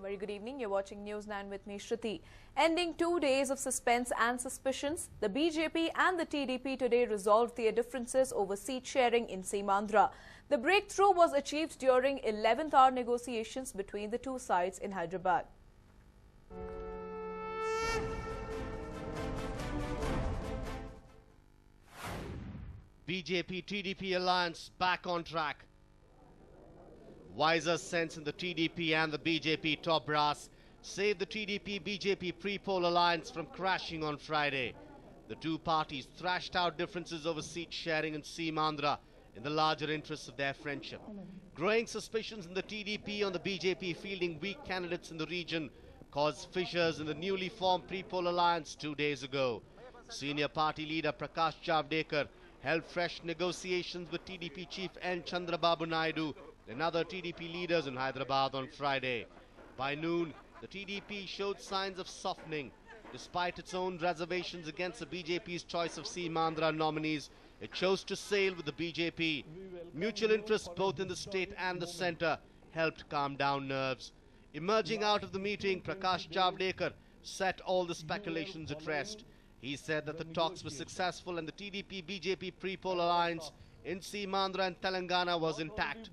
Very good evening. You're watching News 9 with me, Shruti. Ending 2 days of suspense and suspicions, the BJP and the TDP today resolved their differences over seat sharing in Simandra. The breakthrough was achieved during 11th hour negotiations between the two sides in Hyderabad. BJP-TDP alliance back on track. Wiser sense in the TDP and the BJP top brass saved the TDP-BJP pre-poll alliance from crashing on Friday. The two parties thrashed out differences over seat sharing in Simandra in the larger interests of their friendship. Growing suspicions in the TDP on the BJP fielding weak candidates in the region caused fissures in the newly formed pre-poll alliance 2 days ago. Senior party leader Prakash Javadekar held fresh negotiations with TDP chief N. Chandrababu Naidu and other TDP leaders in Hyderabad on Friday. By noon, the TDP showed signs of softening. Despite its own reservations against the BJP's choice of Simandra nominees, it chose to sail with the BJP. Mutual interests both in the state and the centre helped calm down nerves. Emerging out of the meeting, Prakash Javadekar set all the speculations at rest. He said that the talks were successful and the TDP-BJP pre-poll alliance in Simandra and Telangana was intact.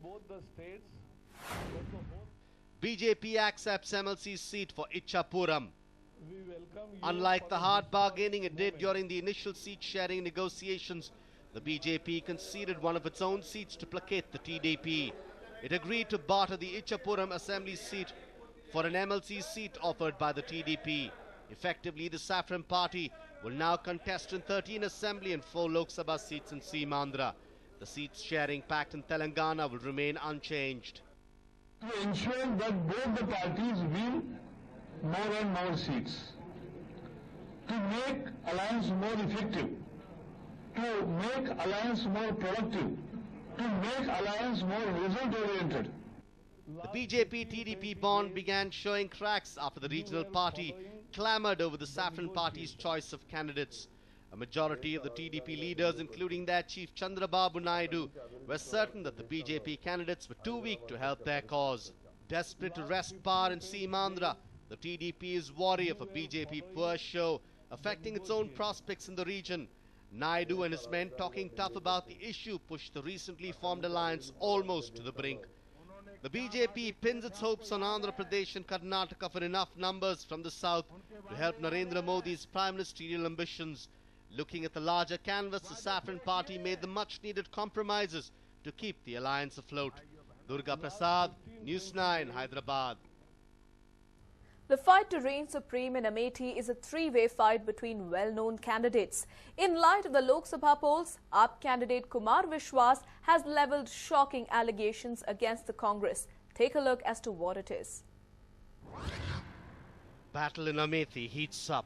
BJP accepts MLC's seat for Ichapuram. Unlike the hard bargaining it did during the initial seat-sharing negotiations, the BJP conceded one of its own seats to placate the TDP. It agreed to barter the Ichapuram Assembly seat for an MLC seat offered by the TDP. Effectively, the Saffron Party will now contest in 13 Assembly and 4 Lok Sabha seats in Simandra. The seats-sharing pact in Telangana will remain unchanged. To ensure that both the parties win more and more seats, to make alliance more effective, to make alliance more productive, to make alliance more result-oriented. The BJP-TDP bond began showing cracks after the regional party clamoured over the Saffron Party's choice of candidates. A majority of the TDP leaders, including their chief Chandrababu Naidu, were certain that the BJP candidates were too weak to help their cause. Desperate to wrest power in Simandra, the TDP is wary of a BJP poor show affecting its own prospects in the region. Naidu and his men talking tough about the issue pushed the recently formed alliance almost to the brink. The BJP pins its hopes on Andhra Pradesh and Karnataka for enough numbers from the south to help Narendra Modi's prime ministerial ambitions. Looking at the larger canvas, the Saffron Party made the much-needed compromises to keep the alliance afloat. Durga Prasad, News 9, Hyderabad. The fight to reign supreme in Amethi is a three-way fight between well-known candidates. In light of the Lok Sabha polls, AAP candidate Kumar Vishwas has levelled shocking allegations against the Congress. Take a look as to what it is. Battle in Amethi heats up.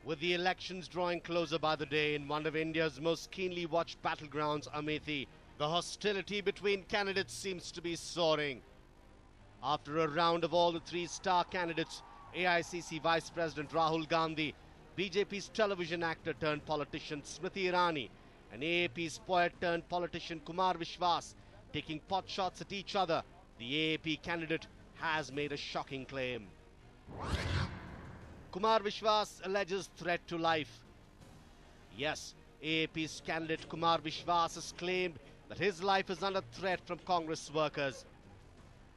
With the elections drawing closer by the day in one of India's most keenly watched battlegrounds, Amethi, the hostility between candidates seems to be soaring. After a round of all the 3 star candidates, AICC Vice President Rahul Gandhi, BJP's television actor turned politician Smriti Irani, and AAP's poet turned politician Kumar Vishwas taking pot shots at each other, the AAP candidate has made a shocking claim. Kumar Vishwas alleges threat to life. Yes, AAP's candidate Kumar Vishwas has claimed that his life is under threat from Congress workers.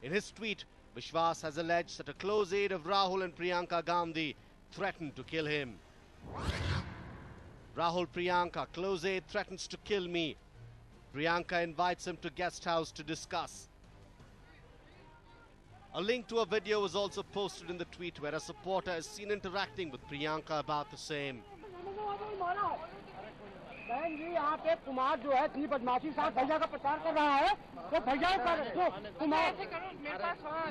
In his tweet, Vishwas has alleged that a close aide of Rahul and Priyanka Gandhi threatened to kill him. Rahul Priyanka, close aide threatens to kill me. Priyanka invites him to guest house to discuss. A link to a video was also posted in the tweet where a supporter is seen interacting with Priyanka about the same. बहन जी यहाँ पे कुमार जो है इतनी बदमाशी साथ भैया का प्रचार कर रहा है तो भैया कुमार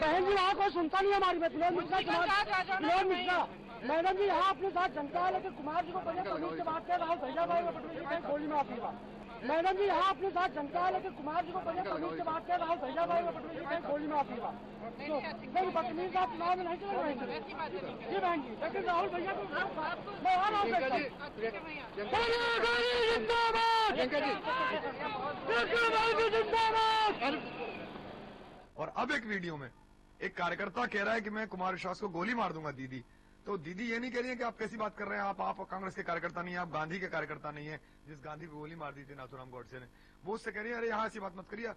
बहन जी वहाँ कोई सुनता नहीं हमारी बात। विनोद मिश्रा मैडम जी यहाँ अपने साथ जनता है लेकिन कुमार जी को पहले तमीज से बात कर राहुल भैया भाई पटवारी जी गोली में आपकी बात। मैडम जी यहाँ अपने साथ जनता है लेकिन कुमार जी को पहले तमीज से बात कर राहुल भैया भाई पटवारी जी गोली में आपकी बात। नहीं बदतमीज आप चुनाव में नहीं चले जाएंगे जी बहन जी लेकिन राहुल भैया को मैं आ रहा हूँ। और अब एक वीडियो में एक कार्यकर्ता कह रहा है कि मैं कुमार विश्वास को गोली मार दूंगा दीदी, तो दीदी ये नहीं कह रही है कि आप कैसी बात कर रहे हैं, आप कांग्रेस के कार्यकर्ता नहीं है, आप गांधी के कार्यकर्ता नहीं है। जिस गांधी को गोली मार दी थी नाथूराम गोडसे ने, वो उससे कह रही है अरे यहाँ ऐसी बात मत करिए,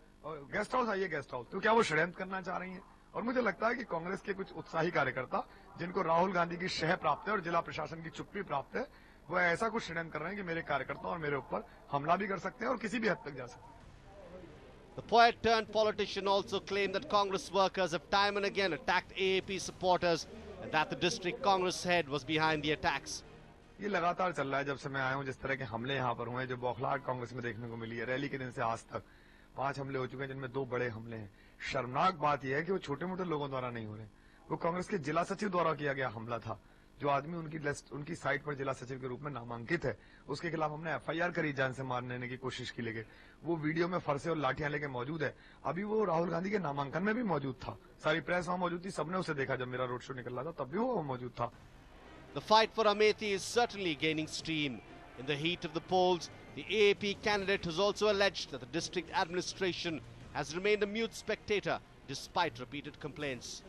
गेस्ट हाउस आइए गेस्ट हाउस। तो क्या वो षड्यंत्र करना चाह रही है? और मुझे लगता है कि कांग्रेस के कुछ उत्साही कार्यकर्ता जिनको राहुल गांधी की शह प्राप्त है और जिला प्रशासन की चुप्पी प्राप्त है, वो ऐसा कुछ षड्यंत्र कर रहे हैं कि मेरे कार्यकर्ताओं और मेरे ऊपर हमला भी कर सकते हैं और किसी भी हद तक जा सकते हैं। The poet turned politician also claimed that Congress workers have time and again attacked AAP supporters and that the district Congress head was behind the attacks. ये लगातार चल रहा है जब से मैं आया हूं, जिस तरह के हमले यहाँ पर हुए हैं, जो बौखलाहट कांग्रेस में देखने को मिली है। रैली के दिन से आज तक 5 हमले हो चुके हैं, जिनमें 2 बड़े हमले हैं। शर्मनाक बात यह है कि वो छोटे मोटे लोगों द्वारा नहीं हो रहे, वो कांग्रेस के जिला सचिव द्वारा किया गया हमला था। जो आदमी उनकी साइट पर जिला सचिव के रूप में नामांकित है, उसके खिलाफ हमने FIR करी, जान से मार देने की कोशिश की, लेके वो वीडियो में फरसे और लाठियां लेके मौजूद है। अभी वो राहुल गांधी के नामांकन में भी मौजूद था, सारी प्रेस वहां मौजूद थी, सबने उसे देखा। जब मेरा रोड शो निकल रहा था तब भी वो मौजूद था। The fight for Amethi is certainly gaining steam. In the heat of the polls, the AAP candidate has also alleged that the district administration has remained a mute spectator despite repeated complaints.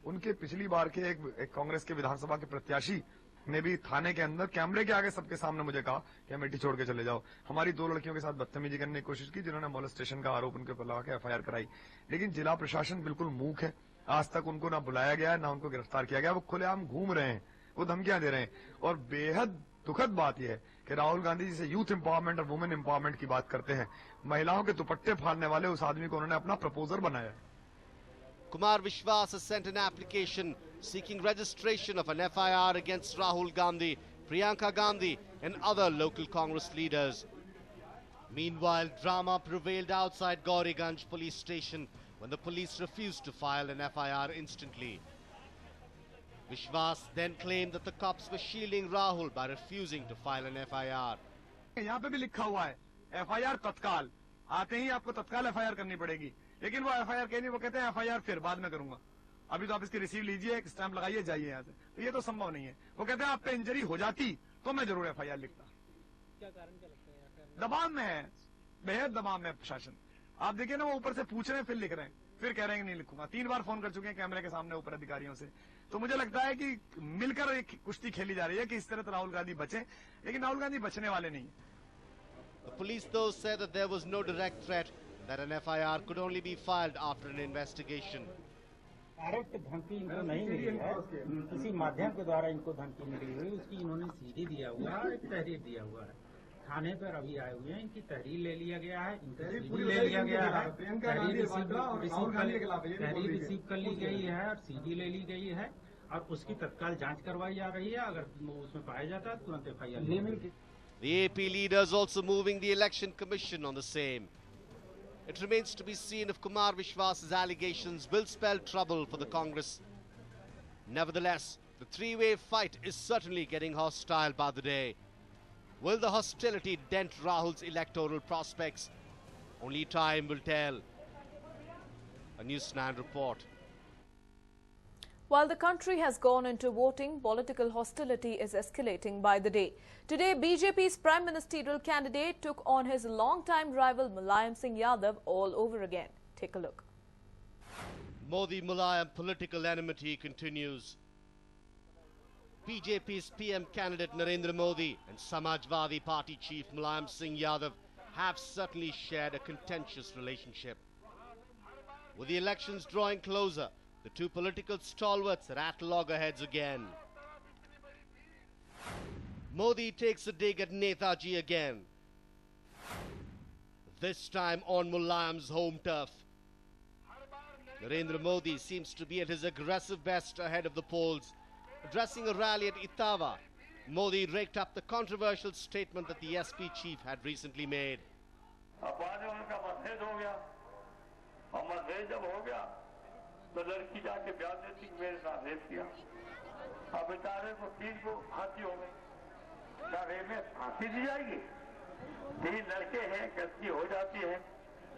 उनके पिछली बार के एक कांग्रेस के विधानसभा के प्रत्याशी ने भी थाने के अंदर कैमरे के आगे सबके सामने मुझे कहा कि अमेठी छोड़ के चले जाओ। हमारी 2 लड़कियों के साथ बदतमीजी करने की कोशिश की, जिन्होंने मोलेस्टेशन का आरोप उनके ऊपर लगा के FIR कराई। लेकिन जिला प्रशासन बिल्कुल मूक है, आज तक उनको ना बुलाया गया है, ना उनको गिरफ्तार किया गया। वो खुलेआम घूम रहे हैं, वो धमकियां दे रहे हैं। और बेहद दुखद बात यह है कि राहुल गांधी जी से यूथ एम्पावरमेंट और वुमेन एम्पावरमेंट की बात करते हैं, महिलाओं के दुपट्टे फाड़ने वाले उस आदमी को उन्होंने अपना प्रपोजर बनाया है। Kumar Vishwas has sent an application seeking registration of an FIR against Rahul Gandhi, Priyanka Gandhi and other local Congress leaders. Meanwhile, drama prevailed outside Gauriganj police station when the police refused to file an FIR instantly. Vishwas then claimed that the cops were shielding Rahul by refusing to file an FIR. यहाँ पे भी लिखा हुआ है FIR तत्काल, आते ही आपको तत्काल FIR करनी पड़ेगी। लेकिन वो FIR कह नहीं, वो कहते हैं FIR फिर बाद में करूंगा, अभी तो आप इसकी रिसीव लीजिए, एक स्टैंप लगाइए, जाइए यहाँ से। तो ये तो संभव नहीं है। वो कहते हैं आप पे इंजरी हो जाती तो मैं जरूर FIR लिखता। क्या कारण क्या लगता है? दबाव में है, बेहद दबाव में प्रशासन। आप देखिए ना, वो ऊपर से पूछ रहे हैं फिर लिख रहे हैं, फिर कह रहे हैं कि नहीं लिखूंगा। 3 बार फोन कर चुके हैं कैमरे के सामने ऊपर अधिकारियों से। तो मुझे लगता है कि मिलकर एक कुश्ती खेली जा रही है कि इस तरह राहुल गांधी बचे, लेकिन राहुल गांधी बचने वाले नहीं है। The police though said that there was no direct threat, that an FIR could only be filed after an investigation. Direct धमकी इनको नहीं मिली है, किसी माध्यम के द्वारा इनको धमकी मिली हुई, उसकी इन्होंने सीडी दिया हुआ है, एक तहरीर दिया हुआ है। थाने पर अभी आए हुए हैं, इनकी तहरीर ले लिया गया है, इनकी ले लिया गया है, तहरीर रिसीव कर ली गई है और CD ले ली गई है और उसकी तत्काल जांच करवाई जा रही है। अगर उसमें पाया जाता है तुरंत FIR ले मिलती। The AP leaders also moving the election commission on the same. It remains to be seen if Kumar Vishwas's allegations will spell trouble for the Congress. Nevertheless, the 3-way fight is certainly getting hostile by the day. Will the hostility dent Rahul's electoral prospects? Only time will tell. A News 9 report. While the country has gone into voting, political hostility is escalating by the day. Today, BJP's prime ministerial candidate took on his longtime rival Mulayam Singh Yadav all over again. Take a look. Modi-Mulayam political enmity continues. BJP's PM candidate Narendra Modi and Samajwadi Party chief Mulayam Singh Yadav have certainly shared a contentious relationship. With the elections drawing closer, the two political stalwarts are at loggerheads again. Modi takes a dig at Netaji again. This time on Mulayam's home turf. Narendra Modi seems to be at his aggressive best ahead of the polls. Addressing a rally at Etawah, Modi raked up the controversial statement that the SP chief had recently made. तो लड़की जाके ब्याह देती मेरे साथ rape किया। अब बेचारे को 3 को फांसी हो गई। क्या रेप में फांसी दी जाएगी? 3 लड़के हैं, गलती हो जाती है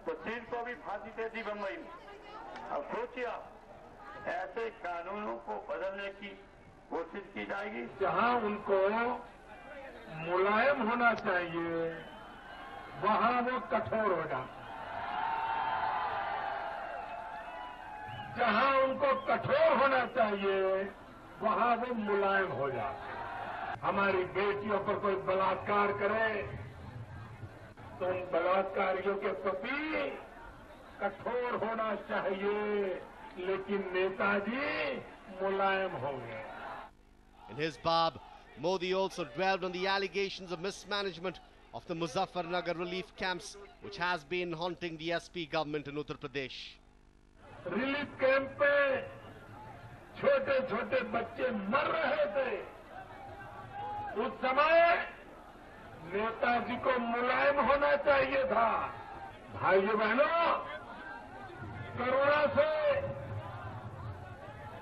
तो 3 को भी फांसी दे दी बम्बई में। अब सोचिए आप, ऐसे कानूनों को बदलने की कोशिश की जाएगी। जहां उनको मुलायम होना चाहिए वहां वो कठोर हो जाते, जहां उनको कठोर होना चाहिए, वहां वो मुलायम हो जाते हैं। हमारी बेटियों पर कोई बलात्कार करे तो उन बलात्कारियों के प्रति कठोर होना चाहिए, लेकिन नेताजी मुलायम हो गए। In his barb, Modi also dwelled on the allegations of mismanagement of the Muzaffarnagar relief camps, which has been haunting the SP government in Uttar Pradesh. Relief camp पे छोटे छोटे बच्चे मर रहे थे। उस समय नेताजी को मुलायम होना चाहिए था। भाइयों बहनों, करुणा से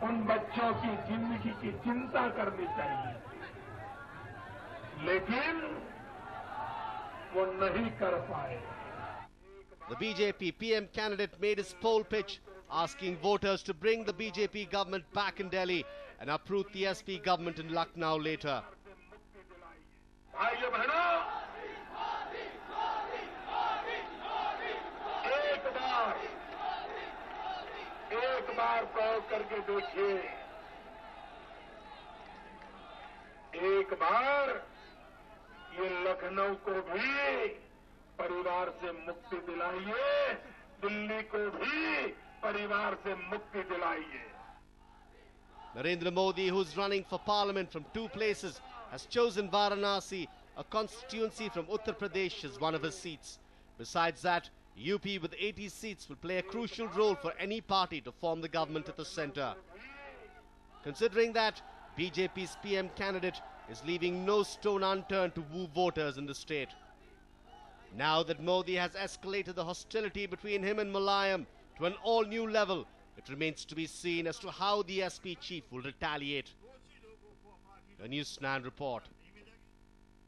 उन बच्चों की जिंदगी की चिंता करनी चाहिए, लेकिन वो नहीं कर पाए। The BJP PM candidate made his poll pitch, asking voters to bring the BJP government back in Delhi and uproot the SP government in Lucknow later. भाइयों बहनों, एक बार प्रयोग करके देखिए। एक बार ये लखनऊ को भी परिवार से मुक्ति दिलाइए, दिल्ली को भी परिवार से मुक्ति दिलाइए। Narendra Modi, who is running for parliament from two places, has chosen Varanasi, a constituency from Uttar Pradesh, as one of his seats. Besides that, UP with 80 seats will play a crucial role for any party to form the government at the centre. Considering that, BJP's PM candidate is leaving no stone unturned to woo voters in the state. Now that Modi has escalated the hostility between him and Mulayam to an all-new level, it remains to be seen as to how the SP chief will retaliate. A News 9 report.